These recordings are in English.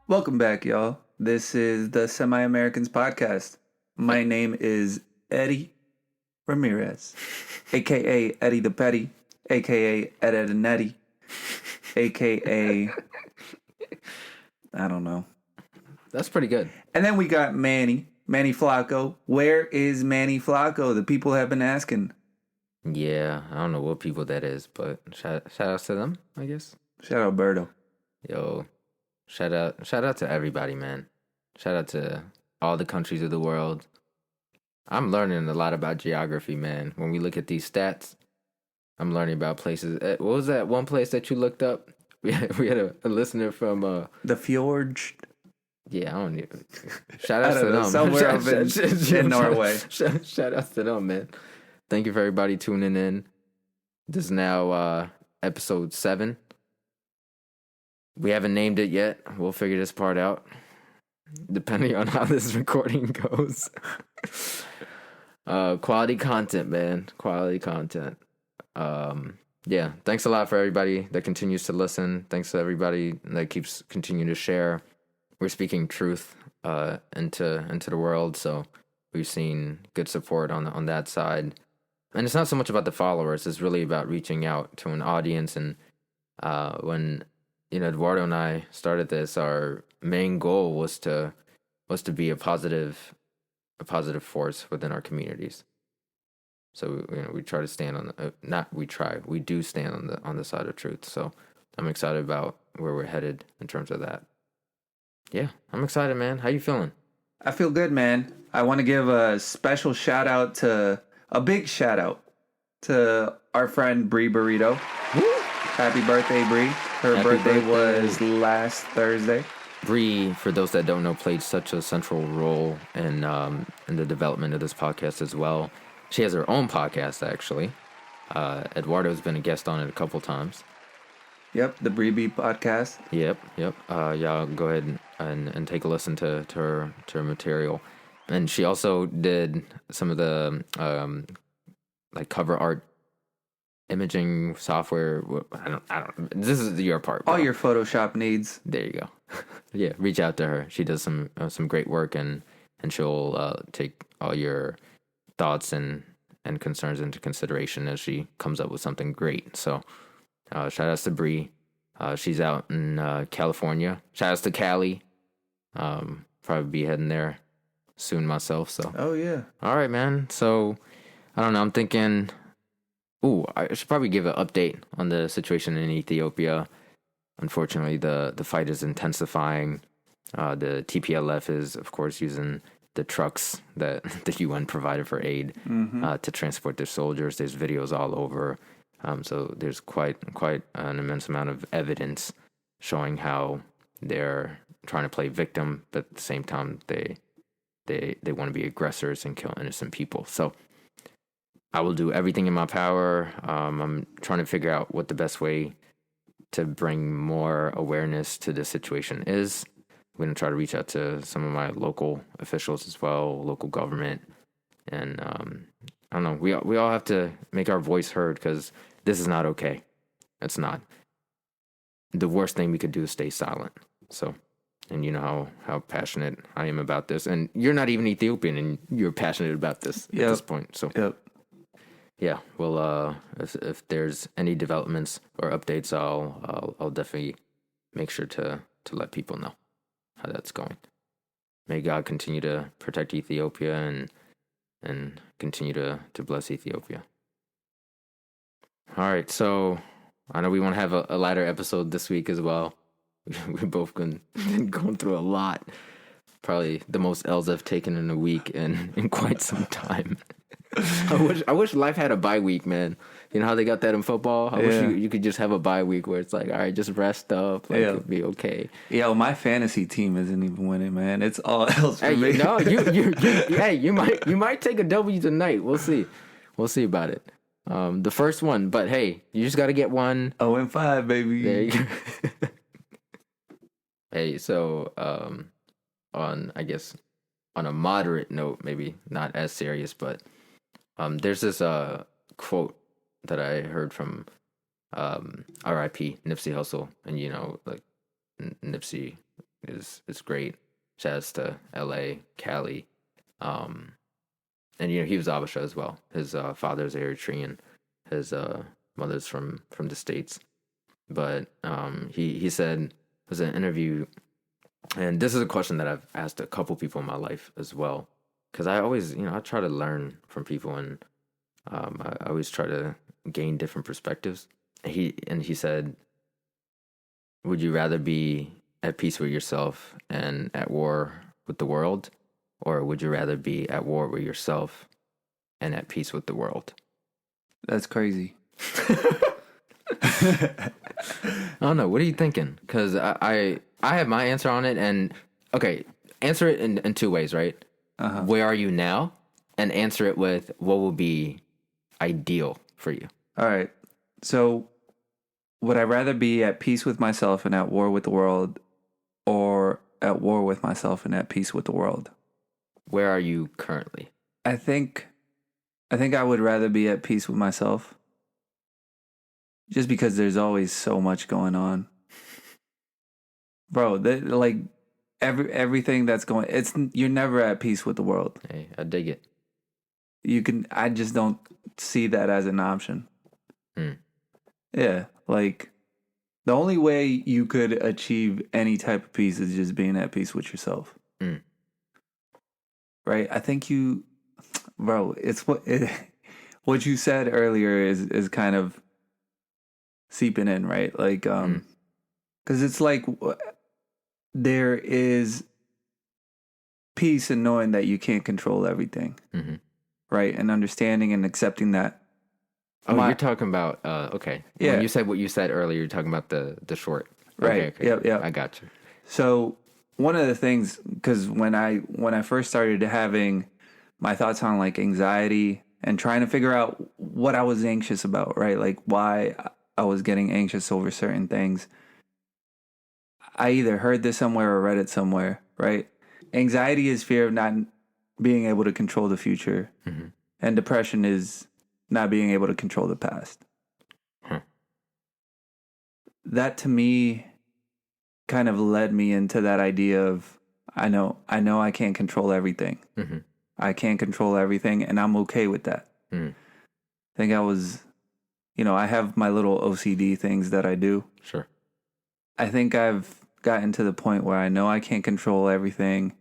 Welcome back, y'all. This is the Semi-Americans podcast. My name is Eddie Ramirez, aka Eddie the Petty, aka Ed and Eddie, aka I don't know. That's pretty good. And then we got Manny Flacco. Where is Manny Flacco? The people have been asking. Yeah, I don't know what people that is, but shout outs to them, I guess. Shout out Berto. Yo, shout out to everybody, man. Shout out to all the countries of the world. I'm learning a lot about geography, man. When we look at these stats, I'm learning about places. What was that one place that you looked up? We had a listener from the fjords. Yeah, I don't even. Shout out to them. Somewhere up in Norway. Shout out to them, man. Thank you for everybody tuning in. This is now episode 7. We haven't named it yet. We'll figure this part out, depending on how this recording goes. Quality content, man. Quality content. Yeah, thanks a lot for everybody that continues to listen. Thanks to everybody that keeps continuing to share. We're speaking truth into the world, so we've seen good support on that side. And it's not so much about the followers; it's really about reaching out to an audience. And when Eduardo and I started this, our main goal was to be a positive force within our communities. So we try to stand on the we do stand on the side of truth. So I'm excited about where we're headed in terms of that. Yeah, I'm excited, man. How you feeling? I feel good, man. I want to give a special big shout out to our friend Bree Burrito. Woo! Happy birthday, Bree. Her birthday was last Thursday. Bree, for those that don't know, played such a central role in the development of this podcast as well. She has her own podcast, actually. Eduardo's been a guest on it a couple times. Yep, the Bree B podcast. Yep. Y'all go ahead and take a listen to her material. And she also did some of the like cover art imaging software. I don't. This is your part, bro. All your Photoshop needs. There you go. Yeah, reach out to her. She does some great work, and she'll take all your thoughts and concerns into consideration as she comes up with something great. So shout outs to Bree. She's out in California. Shout outs to Cali. Probably be heading there soon myself. So oh yeah. All right, man. So I don't know. I'm thinking. Ooh, I should probably give an update on the situation in Ethiopia. Unfortunately, the fight is intensifying. The TPLF is, of course, using the trucks that the UN provided for aid to transport their soldiers. There's videos all over. So there's quite an immense amount of evidence showing how they're trying to play victim, but at the same time they want to be aggressors and kill innocent people. So I will do everything in my power. I'm trying to figure out what the best way to bring more awareness to this situation is. I'm going to try to reach out to some of my local officials as well, local government. And I don't know, we all have to make our voice heard because this is not okay. It's not. The worst thing we could do is stay silent. So, and you know how passionate I am about this. And you're not even Ethiopian and you're passionate about this at this point. So, yeah, well, if there's any developments or updates, I'll definitely make sure to let people know how that's going. May God continue to protect Ethiopia and continue to bless Ethiopia. All right, so I know we want to have a lighter episode this week as well. We've both been going through a lot. Probably the most L's I've taken in a week in quite some time. I wish life had a bye week, man. You know how they got that in football? I wish you could just have a bye week where it's like, all right, just rest up. Like, it'll be okay. Yo, my fantasy team isn't even winning, man. It's all else for me. No, you might take a W tonight. We'll see. We'll see about it. The first one, but hey, you just got to get one. 0-5, baby. There you go. Hey, so on a moderate note, maybe not as serious, but there's this quote that I heard from R.I.P. Nipsey Hussle, and like Nipsey is great. Shouts to L.A., Cali, and he was Abasha as well. His father's Eritrean, his mother's from the States. But he said it was an interview, and this is a question that I've asked a couple people in my life as well, because I always I try to learn from people, and I always try to gain different perspectives. He said, would you rather be at peace with yourself and at war with the world, or would you rather be at war with yourself and at peace with the world? That's crazy. I don't know. What are you thinking? Because I have my answer on it, and okay, answer it in two ways, right? Where are you now? And answer it with what will be ideal for you. All right. So, would I rather be at peace with myself and at war with the world, or at war with myself and at peace with the world? Where are you currently? I think I would rather be at peace with myself. Just because there's always so much going on. Bro, like everything that's going, you're never at peace with the world. Hey, I dig it. I just don't see that as an option. Yeah, like the only way you could achieve any type of peace is just being at peace with yourself. Right? I think bro, it's what you said earlier is kind of seeping in, right? Like, because it's like there is peace in knowing that you can't control everything, right? And understanding and accepting that. Oh, you're talking about okay. Yeah. When you said what you said earlier, you're talking about the short. Right. Okay. Yep. I got you. So one of the things, because when I first started having my thoughts on like anxiety and trying to figure out what I was anxious about, right? Like why I was getting anxious over certain things. I either heard this somewhere or read it somewhere, right? Anxiety is fear of not being able to control the future. And depression is not being able to control the past. That to me kind of led me into that idea of I know I can't control everything. I can't control everything, and I'm okay with that. I think I was, I have my little OCD things that I do. Sure. I think I've gotten to the point where I know I can't control everything,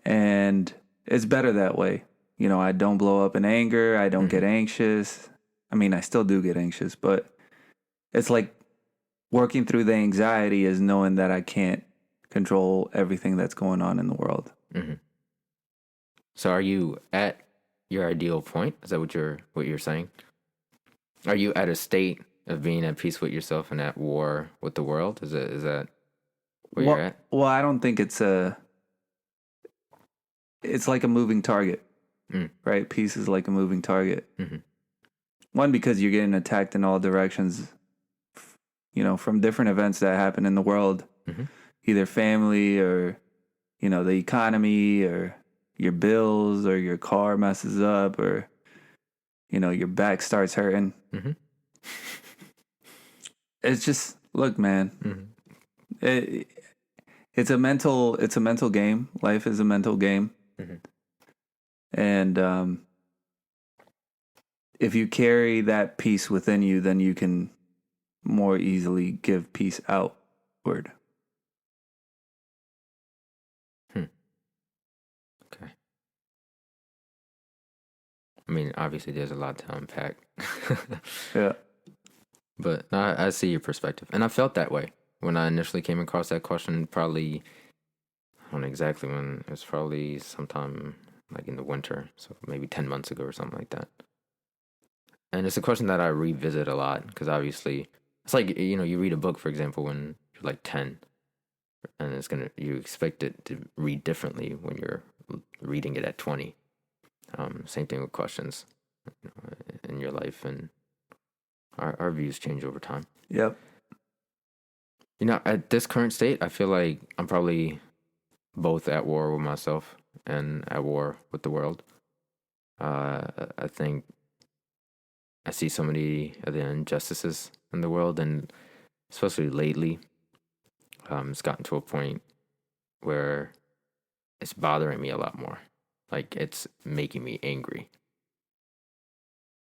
and it's better that way. I don't blow up in anger. I don't get anxious. I mean, I still do get anxious, but it's like working through the anxiety is knowing that I can't control everything that's going on in the world. So are you at your ideal point? Is that what you're saying? Are you at a state of being at peace with yourself and at war with the world? Is that where you're at? Well, I don't think it's like a moving target, right? Peace is like a moving target. One, because you're getting attacked in all directions, from different events that happen in the world, either family or, the economy or your bills or your car messes up or, your back starts hurting. It's just, look, man, it's a mental game. Life is a mental game. And if you carry that peace within you, then you can more easily give peace outward. Okay. I mean, obviously, there's a lot to unpack. Yeah. But I see your perspective. And I felt that way when I initially came across that question, probably, I don't know exactly when, it was probably sometime like in the winter, so maybe 10 months ago or something like that. And it's a question that I revisit a lot because obviously, it's like, you read a book, for example, when you're like 10, and you expect it to read differently when you're reading it at 20. Same thing with questions in your life, and our views change over time. Yep. At this current state, I feel like I'm probably both at war with myself and at war with the world. I think I see so many of the injustices in the world, and especially lately, It's gotten to a point where it's bothering me a lot more. Like, it's making me angry.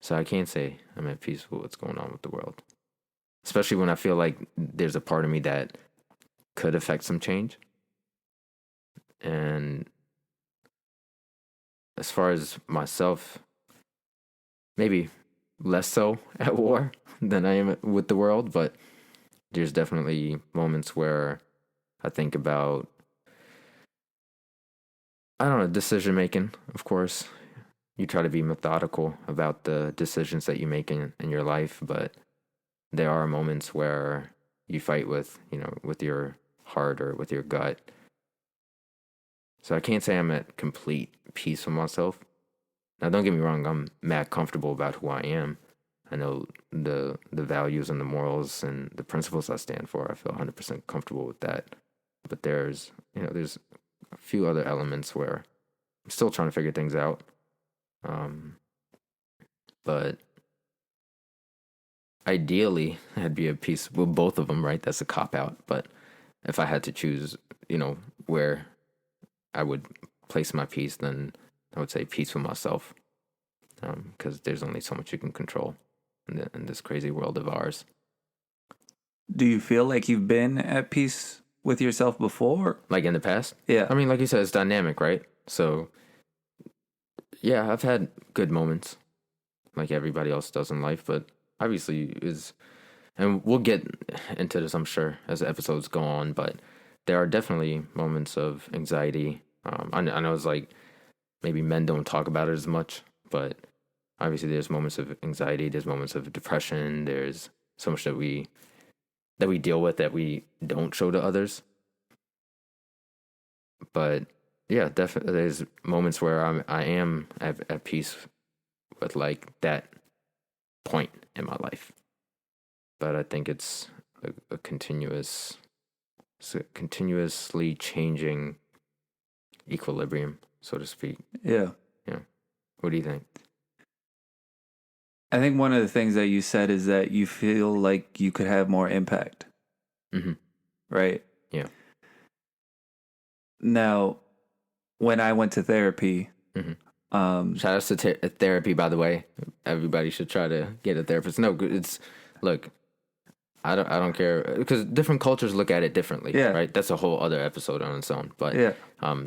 So I can't say I'm at peace with what's going on with the world. Especially when I feel like there's a part of me that could affect some change. And as far as myself, maybe less so at war than I am with the world, but there's definitely moments where I think about, I don't know, decision making, of course. You try to be methodical about the decisions that you make in your life, but there are moments where you fight with, with your heart or with your gut. So I can't say I'm at complete peace with myself. Now, don't get me wrong, I'm mad comfortable about who I am. I know the values and the morals and the principles I stand for. I feel 100% comfortable with that. But there's a few other elements where I'm still trying to figure things out. But ideally, I'd be at peace with both of them, right? That's a cop out. But if I had to choose, where I would place my peace, then I would say peace with myself. Because there's only so much you can control in this crazy world of ours. Do you feel like you've been at peace with yourself before? Like in the past? Yeah. I mean, like you said, it's dynamic, right? So, yeah, I've had good moments like everybody else does in life, but obviously and we'll get into this, I'm sure, as the episodes go on, but there are definitely moments of anxiety. I know it's like maybe men don't talk about it as much, but obviously there's moments of anxiety, there's moments of depression, there's so much that we deal with that we don't show to others. But yeah, definitely there's moments where I am at peace with like that point in my life. But I think it's a continuously changing equilibrium, so to speak. Yeah. Yeah. What do you think? I think one of the things that you said is that you feel like you could have more impact. Mm-hmm. Right? Yeah. Now, when I went to therapy, shout out to therapy, by the way. Everybody should try to get a therapist. No, look, I don't care, because different cultures look at it differently. Yeah. Right. That's a whole other episode on its own. But yeah.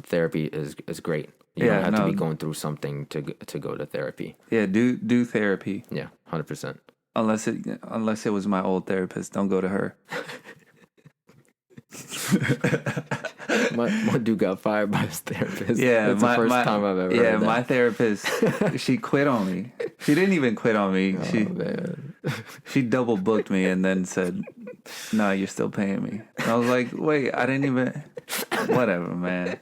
Therapy is great. You don't have to be going through something to go to therapy. Yeah. Do therapy. Yeah. 100%. Unless it was my old therapist, don't go to her. my dude got fired by his therapist. Yeah, that's the first time I've ever heard that. my therapist, she quit on me. She didn't even quit on me. She double booked me and then said, "No, you're still paying me." And I was like, "Wait, I didn't even." Whatever, man.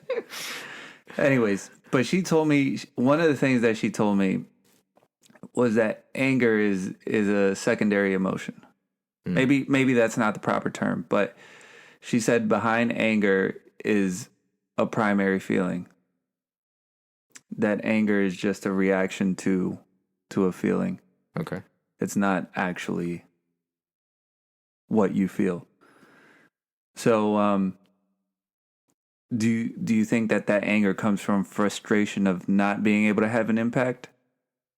Anyways, but she told me, one of the things that she told me was that anger is a secondary emotion. Maybe that's not the proper term, but she said behind anger is a primary feeling. That anger is just a reaction to a feeling. Okay. It's not actually what you feel. So, do you think that anger comes from frustration of not being able to have an impact,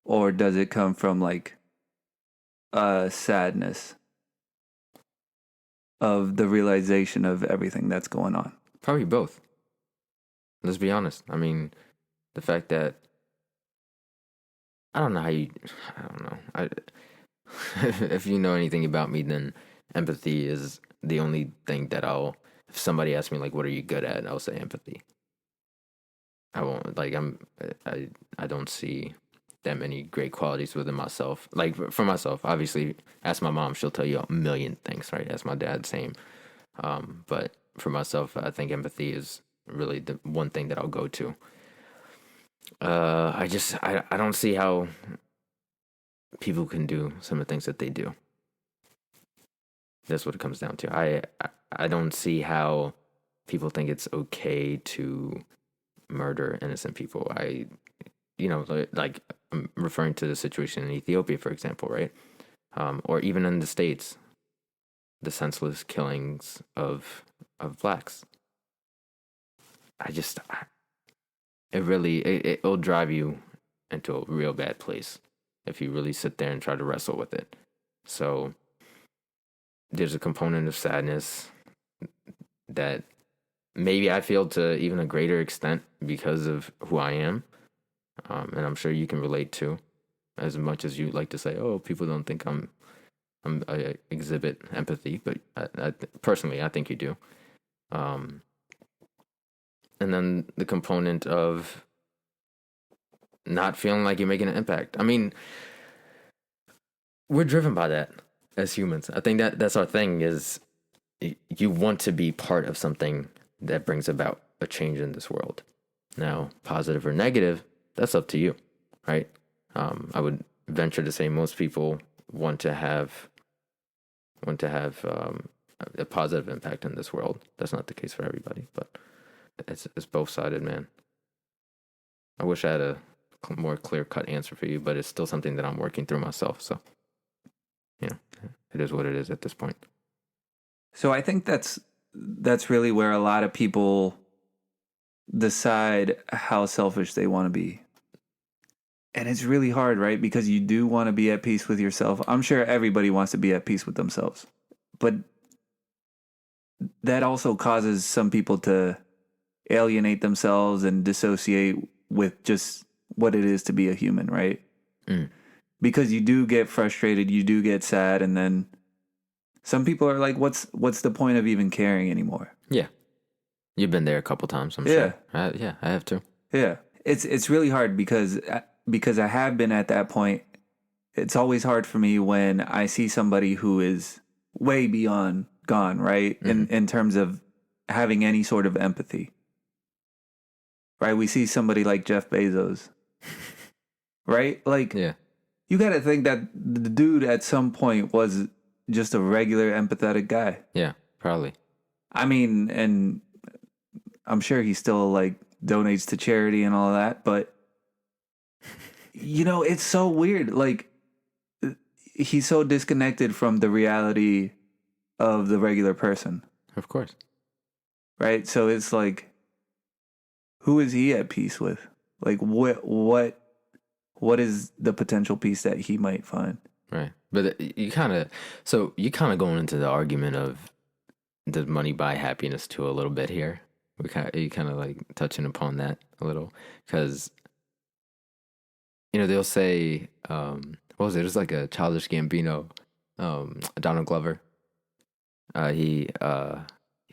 or does it come from like sadness of the realization of everything that's going on? Probably both. Let's be honest. I mean, the fact that I don't know. If you know anything about me, then empathy is the only thing that if somebody asks me like, what are you good at? I'll say empathy. I won't I don't see that many great qualities within myself. Like for myself, obviously, ask my mom, she'll tell you a million things, right? Ask my dad, same. But for myself, I think empathy is really the one thing that I'll go to. I don't see how people can do some of the things that they do. That's what it comes down to. I don't see how people think it's okay to murder innocent people. Like I'm referring to the situation in Ethiopia, for example, right? Or even in the States, the senseless killings of blacks. It'll drive you into a real bad place if you really sit there and try to wrestle with it. So there's a component of sadness that maybe I feel to even a greater extent because of who I am. And I'm sure you can relate to, as much as you like to say, oh, people don't think I exhibit empathy, but personally, I think you do. And then the component of not feeling like you're making an impact. I mean, we're driven by that as humans. I think that's our thing, is you want to be part of something that brings about a change in this world. Now, positive or negative, that's up to you, right? I would venture to say most people want to have a positive impact in this world. That's not the case for everybody, but it's both-sided, man. I wish I had a more clear-cut answer for you, but it's still something that I'm working through myself. So, it is what it is at this point. So I think that's really where a lot of people decide how selfish they want to be. And it's really hard, right? Because you do want to be at peace with yourself. I'm sure everybody wants to be at peace with themselves. But that also causes some people to alienate themselves and dissociate with just what it is to be a human, right? Mm. Because you do get frustrated, you do get sad, and then some people are like, what's the point of even caring anymore? Yeah. You've been there a couple times, I'm sure. I have too. Yeah. It's really hard because I have been at that point. It's always hard for me when I see somebody who is way beyond gone, right? Mm-hmm. In terms of having any sort of empathy. Right? We see somebody like Jeff Bezos. Right? Like, yeah. You got to think that the dude at some point was just a regular empathetic guy. Yeah, probably. I mean, and I'm sure he still like donates to charity and all of that, but it's so weird. Like, he's so disconnected from the reality of the regular person. Of course. Right? So it's like, who is he at peace with? Like, what is the potential peace that he might find? Right. But you kind of going into the argument of does money buy happiness too a little bit here. You kind of like touching upon that a little, because they'll say what was it? It was like a Childish Gambino, Donald Glover. He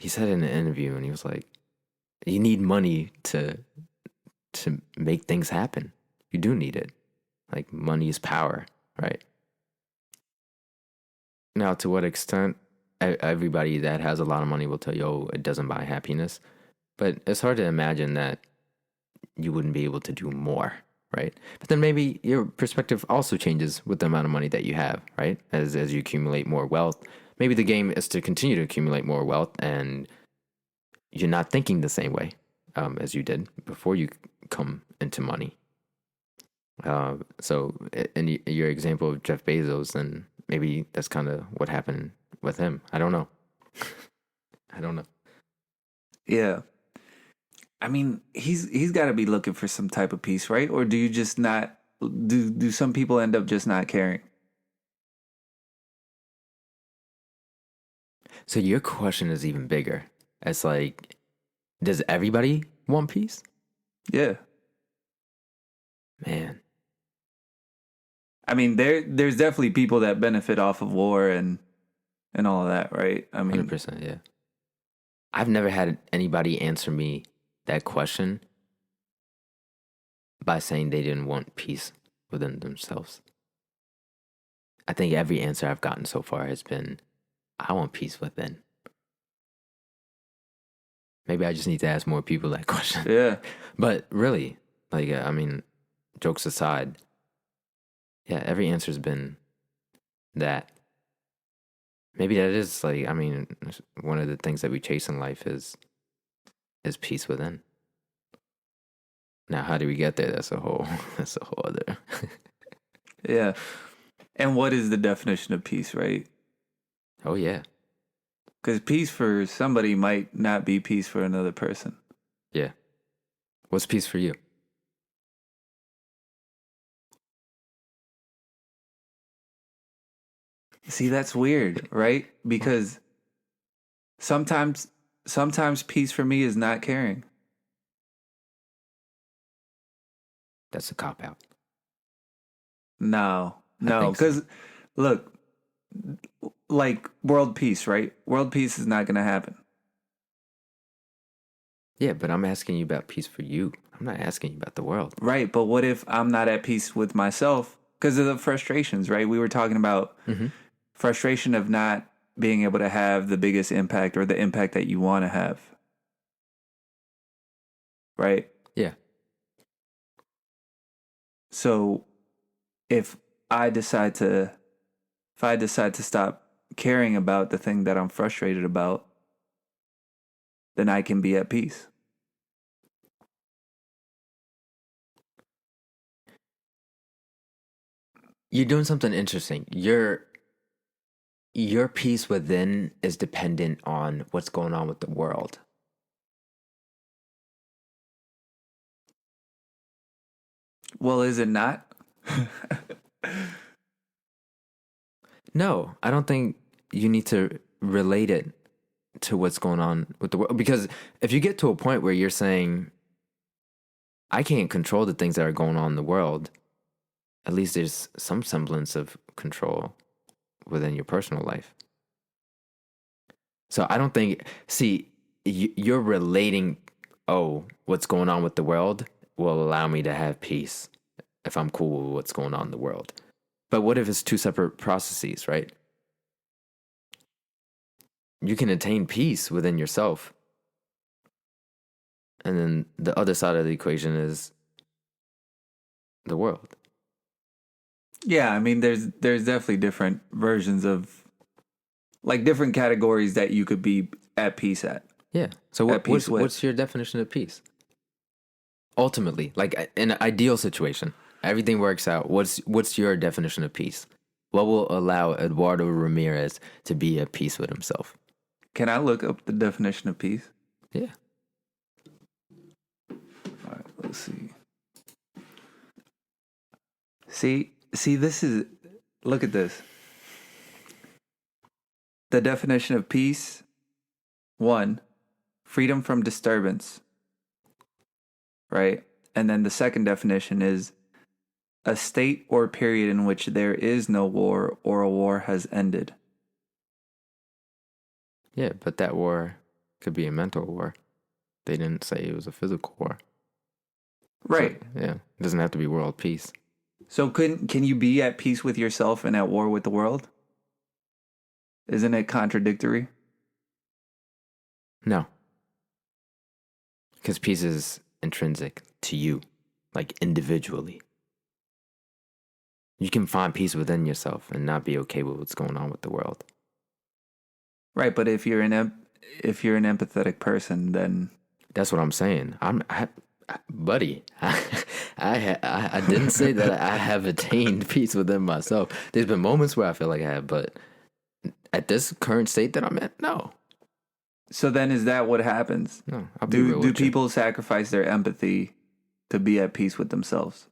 said in an interview, and he was like, "You need money to make things happen. You do need it. Like, money is power, right?" Now, to what extent, everybody that has a lot of money will tell you, oh, it doesn't buy happiness. But it's hard to imagine that you wouldn't be able to do more, right? But then maybe your perspective also changes with the amount of money that you have, right? As you accumulate more wealth. Maybe the game is to continue to accumulate more wealth, and you're not thinking the same way as you did before you come into money. So in your example of Jeff Bezos, then maybe that's kind of what happened with him. I don't know. Yeah. I mean, he's got to be looking for some type of peace, right? Or do you just not, do some people end up just not caring? So your question is even bigger. It's like, does everybody want peace? Yeah. Man. I mean, there's definitely people that benefit off of war and all of that, right? I mean, 100%, yeah. I've never had anybody answer me that question by saying they didn't want peace within themselves. I think every answer I've gotten so far has been, I want peace within. Maybe I just need to ask more people that question. Yeah. But really, like, I mean, jokes aside, yeah, every answer's been that. Maybe that is, like, I mean, one of the things that we chase in life is peace within. Now, how do we get there? That's a whole other. Yeah. And what is the definition of peace, right? Oh, yeah. Because peace for somebody might not be peace for another person. Yeah. What's peace for you? See, that's weird, right? Because sometimes peace for me is not caring. That's a cop out. No, I think so. because look, like world peace, right? World peace is not going to happen. Yeah, but I'm asking you about peace for you. I'm not asking you about the world. Right, but what if I'm not at peace with myself because of the frustrations, right? We were talking about frustration of not being able to have the biggest impact or the impact that you want to have. Right? Yeah. So if I decide to stop caring about the thing that I'm frustrated about, then I can be at peace. You're doing something interesting. Your peace within is dependent on what's going on with the world. Well, is it not? No, I don't think you need to relate it to what's going on with the world. Because if you get to a point where you're saying, I can't control the things that are going on in the world, at least there's some semblance of control within your personal life. So I don't think, see, you're relating, oh, what's going on with the world will allow me to have peace if I'm cool with what's going on in the world. But what if it's two separate processes, right? You can attain peace within yourself. And then the other side of the equation is the world. Yeah, I mean there's definitely different versions of like different categories that you could be at peace at. Yeah. So what's your definition of peace? Ultimately, like in an ideal situation, everything works out. What's your definition of peace? What will allow Eduardo Ramirez to be at peace with himself? Can I look up the definition of peace? Yeah. All right, let's see. See, this is, look at this. The definition of peace: 1, freedom from disturbance. Right? And then the second definition is a state or period in which there is no war or a war has ended. Yeah, but that war could be a mental war. They didn't say it was a physical war. Right. So, yeah. It doesn't have to be world peace. So can you be at peace with yourself and at war with the world? Isn't it contradictory? No. Because peace is intrinsic to you, like individually. You can find peace within yourself and not be okay with what's going on with the world. Right, but if you're an empathetic person, then that's what I'm saying. Buddy, I didn't say that I have attained peace within myself. There's been moments where I feel like I have, but at this current state that I'm at, no. So then is that what happens? No, I'll be real with Do you. people sacrifice their empathy to be at peace with themselves?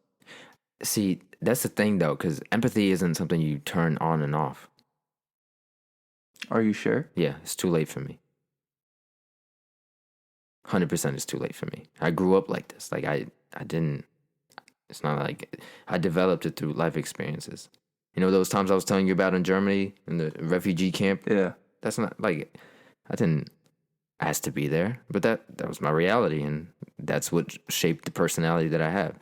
See, that's the thing though, because empathy isn't something you turn on and off. Are you sure? Yeah, it's too late for me. 100% it's too late for me. I grew up like this. Like I didn't, it's not like, I developed it through life experiences. You know those times I was telling you about in Germany, in the refugee camp? Yeah. That's not, like, I didn't ask to be there, but that was my reality, and that's what shaped the personality that I have.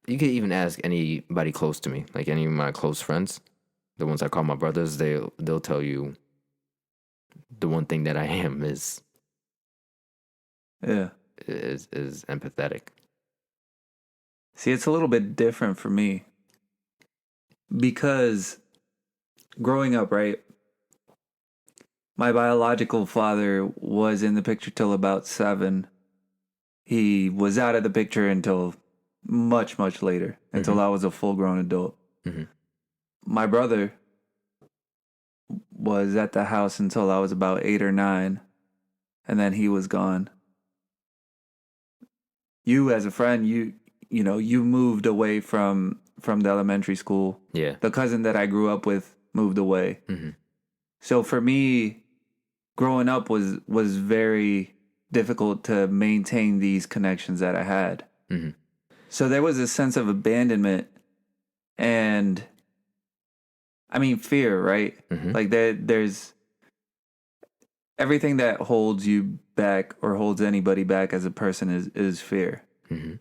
You could even ask anybody close to me, like any of my close friends, the ones I call my brothers, they'll tell you the one thing that I am is empathetic. See, it's a little bit different for me because growing up, right, my biological father was in the picture till about 7. He was out of the picture until much, much later, until I was a full-grown adult. Mm-hmm. My brother was at the house until I was about 8 or 9, and then he was gone. You, as a friend, you moved away from the elementary school. Yeah. The cousin that I grew up with moved away. Mm-hmm. So for me, growing up was very difficult to maintain these connections that I had. Mm-hmm. So there was a sense of abandonment and, I mean, fear, right? Mm-hmm. Like there's everything that holds you back or holds anybody back as a person is fear. Mm-hmm.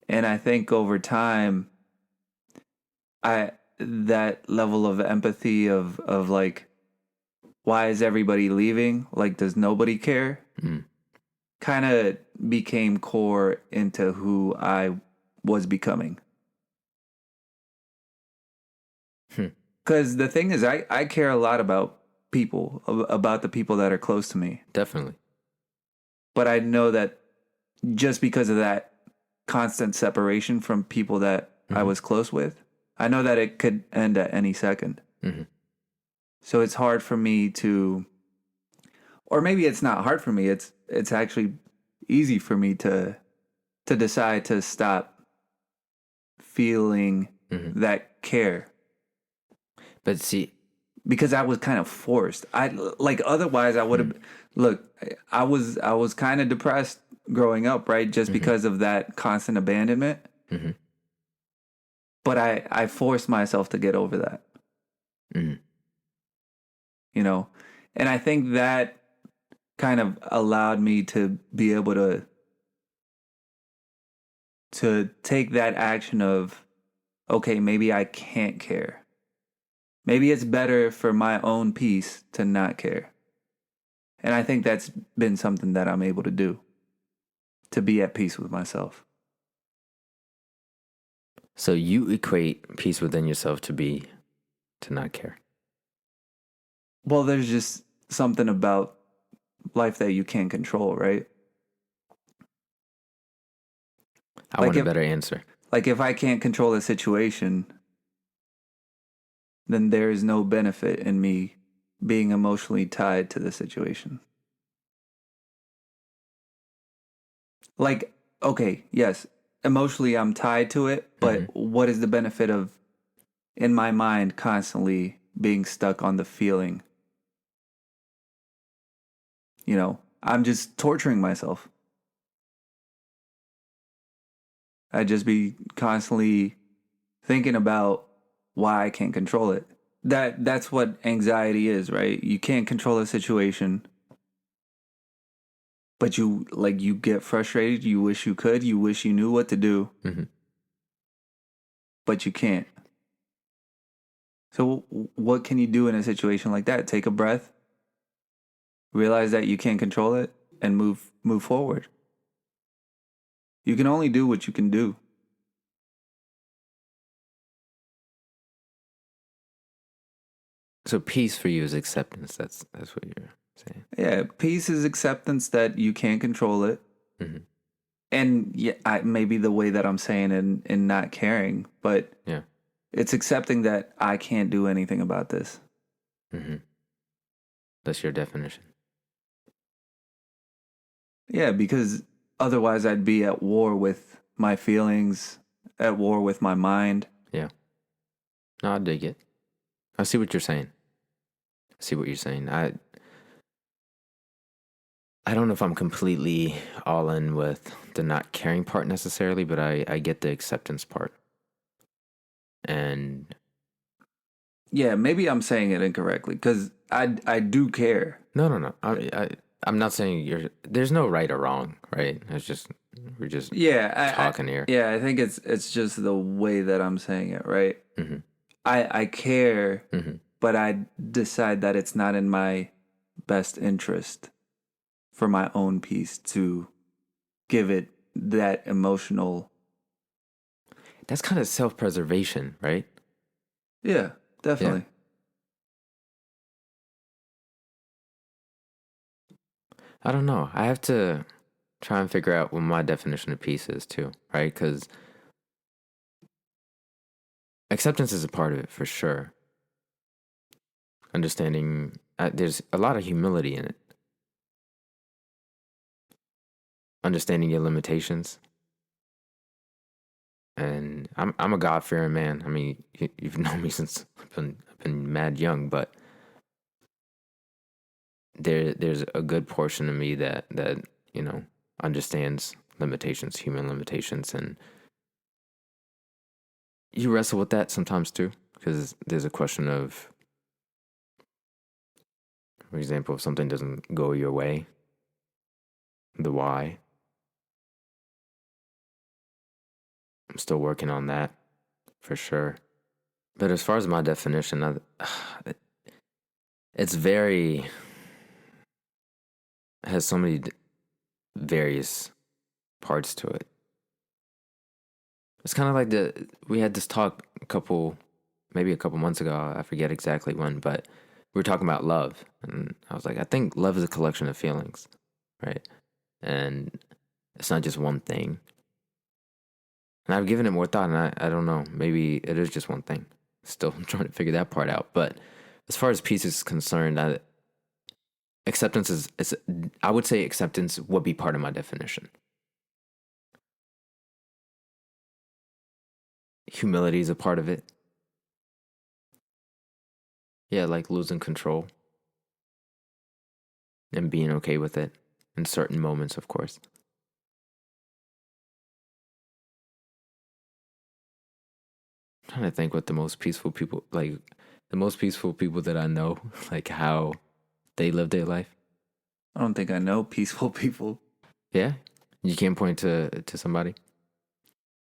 And I think over time, that level of empathy of like, why is everybody leaving? Like, does nobody care? Mm. Kind of became core into who I was becoming. Because the thing is, I care a lot about people, about the people that are close to me. Definitely. But I know that just because of that constant separation from people that I was close with, I know that it could end at any second. Mm-hmm. So it's hard for me to, or maybe it's not hard for me. It's actually easy for me to decide to stop feeling that care. But see, because I was kind of forced. Otherwise I would have look, I was kind of depressed growing up, right? Just because of that constant abandonment. Mm-hmm. But I forced myself to get over that. Mm-hmm. You know? And I think that kind of allowed me to be able to take that action of, okay, maybe I can't care. Maybe it's better for my own peace to not care. And I think that's been something that I'm able to do, to be at peace with myself. So you equate peace within yourself to not care. Well, there's just something about life that you can't control, right? I want a better answer. Like if I can't control a situation, then there is no benefit in me being emotionally tied to the situation. Like, okay, yes, emotionally I'm tied to it, but what is the benefit of, in my mind, constantly being stuck on the feeling? You know, I'm just torturing myself. I'd just be constantly thinking about why I can't control it. That's what anxiety is, right? You can't control a situation, but you get frustrated, you wish you could, you wish you knew what to do. But you can't. So what can you do in a situation like that? Take a breath, realize that you can't control it, and move forward. You can only do what you can do. So peace for you is acceptance. That's what you're saying. Yeah, peace is acceptance that you can't control it. Mm-hmm. And yeah, maybe the way that I'm saying it in not caring, but yeah, it's accepting that I can't do anything about this. Mm-hmm. That's your definition. Yeah, because otherwise I'd be at war with my feelings, at war with my mind. Yeah. No, I dig it. I see what you're saying. I don't know if I'm completely all in with the not caring part necessarily, but I get the acceptance part. And yeah, maybe I'm saying it incorrectly because I do care. No. I'm not saying there's no right or wrong, right? We're just talking here. Yeah, I think it's just the way that I'm saying it, right? Mm-hmm. I care, Mm-hmm. but I decide that it's not in my best interest for my own peace to give it that emotional. That's kind of self-preservation, right? Yeah, definitely. Yeah. I don't know. I have to try and figure out what my definition of peace is too, right? Because acceptance is a part of it for sure. understanding there's a lot of humility in it. Understanding your limitations. And I'm a God fearing man. I mean, you've known me since I've been mad young, but there's a good portion of me that understands limitations, human limitations, and you wrestle with that sometimes too, because there's a question of, for example, if something doesn't go your way, the why. I'm still working on that for sure. But as far as my definition, it's very, has so many various parts to it. It's kind of like we had this talk maybe a couple months ago. I forget exactly when, but we were talking about love. And I was like, I think love is a collection of feelings, right? And it's not just one thing. And I've given it more thought, and I don't know. Maybe it is just one thing. Still trying to figure that part out. But as far as peace is concerned, acceptance is. I would say acceptance would be part of my definition. Humility is a part of it. Yeah, like losing control and being okay with it in certain moments, of course. I'm trying to think what the most peaceful people that I know, like how they live their life. I don't think I know peaceful people. Yeah? You can't point to somebody?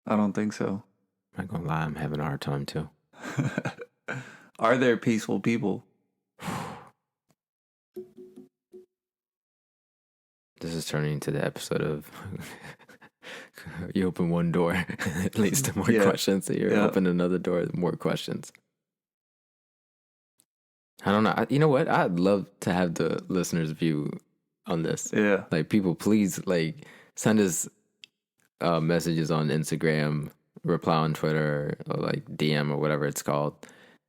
I don't think so. I'm not gonna lie, I'm having a hard time too. Are there peaceful people? This is turning into the episode of you open one door, it leads to more questions. So you open another door, more questions. I don't know. You know what? I'd love to have the listeners' view on this. Yeah. Like, people, please, like, send us messages on Instagram, reply on Twitter, or like DM or whatever it's called.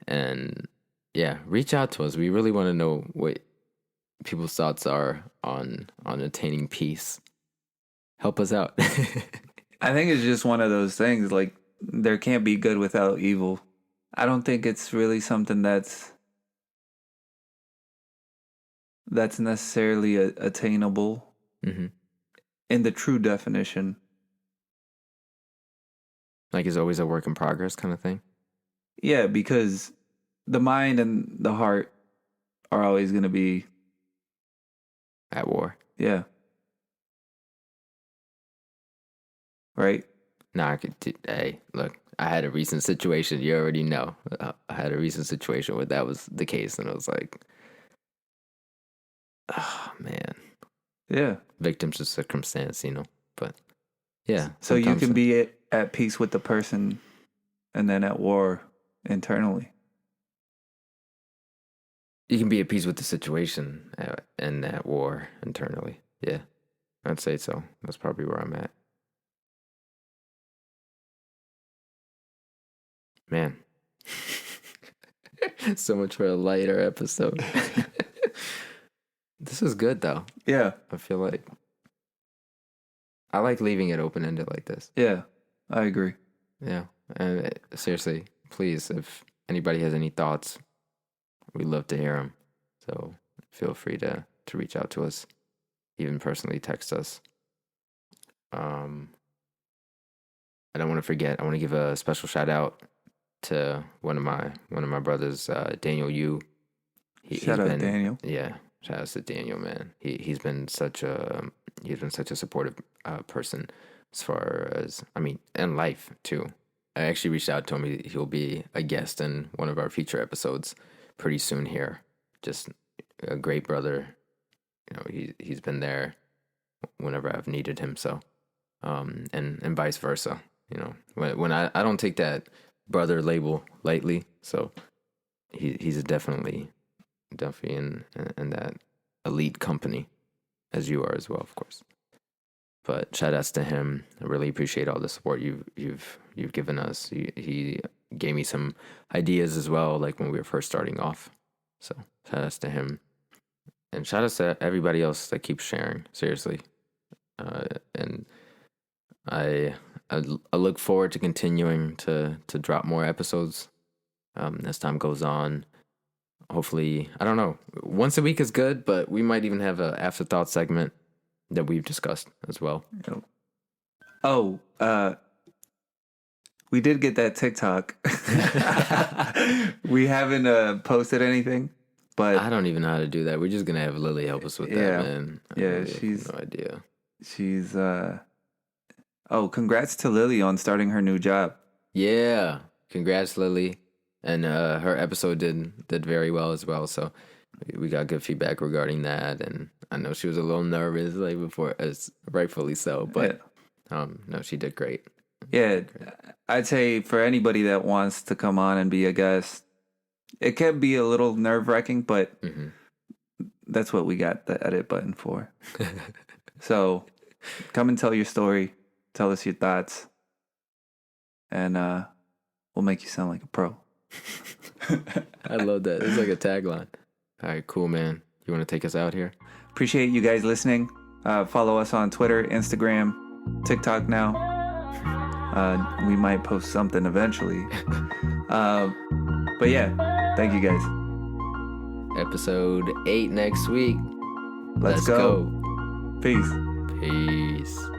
And yeah, reach out to us. We really want to know what people's thoughts are on attaining peace. Help us out. I think it's just one of those things, like, there can't be good without evil. I don't think it's really something that's necessarily attainable in the true definition. Like, it's always a work in progress kind of thing? Yeah, because the mind and the heart are always going to be at war. Yeah. Right? Nah, hey, look, I had a recent situation. You already know. I had a recent situation where that was the case, and I was like, oh, man. Yeah. Victims of circumstance, but yeah. So you can be at peace with the person and then at war internally. You can be at peace with the situation and at war internally. Yeah, I'd say so. That's probably where I'm at. Man. So much for a lighter episode. This is good, though. Yeah. I feel like I like leaving it open-ended like this. Yeah, I agree. Yeah, and seriously, please, if anybody has any thoughts, we'd love to hear them. So feel free to reach out to us, even personally text us. I don't want to forget. I want to give a special shout out to one of my brothers, Daniel Yu. Shout out Daniel. Yeah, shout out to Daniel, man. He's been such a supportive person as far as, I mean, in life too. I actually reached out to him. He'll be a guest in one of our future episodes pretty soon here. Just a great brother. He's been there whenever I've needed him. So, and vice versa. When I don't take that brother label lightly. So he's definitely in that elite company, as you are as well, of course. But shout outs to him. I really appreciate all the support you've given us. He gave me some ideas as well, like when we were first starting off. So Shout outs to him. And shout outs to everybody else that keeps sharing. Seriously. And I look forward to continuing to drop more episodes as time goes on. Hopefully, I don't know, once a week is good, but we might even have an afterthought segment that we've discussed as well. Oh, we did get that TikTok. We haven't posted anything, but I don't even know how to do that. We're just gonna have Lily help us with that, man. She's no idea. She's congrats to Lily on starting her new job. Yeah, congrats, Lily. And her episode did very well as well. So we got good feedback regarding that. And I know she was a little nervous like before, as rightfully so. But no, she did great. Yeah, I'd say for anybody that wants to come on and be a guest, it can be a little nerve-wracking, but that's what we got the edit button for. So come and tell your story. Tell us your thoughts. And we'll make you sound like a pro. I love that. It's like a tagline. All right, cool, man. You want to take us out here? Appreciate you guys listening. Follow us on Twitter, Instagram, TikTok now. We might post something eventually. But yeah, thank you guys. Episode 8 next week. Let's go. Peace. Peace.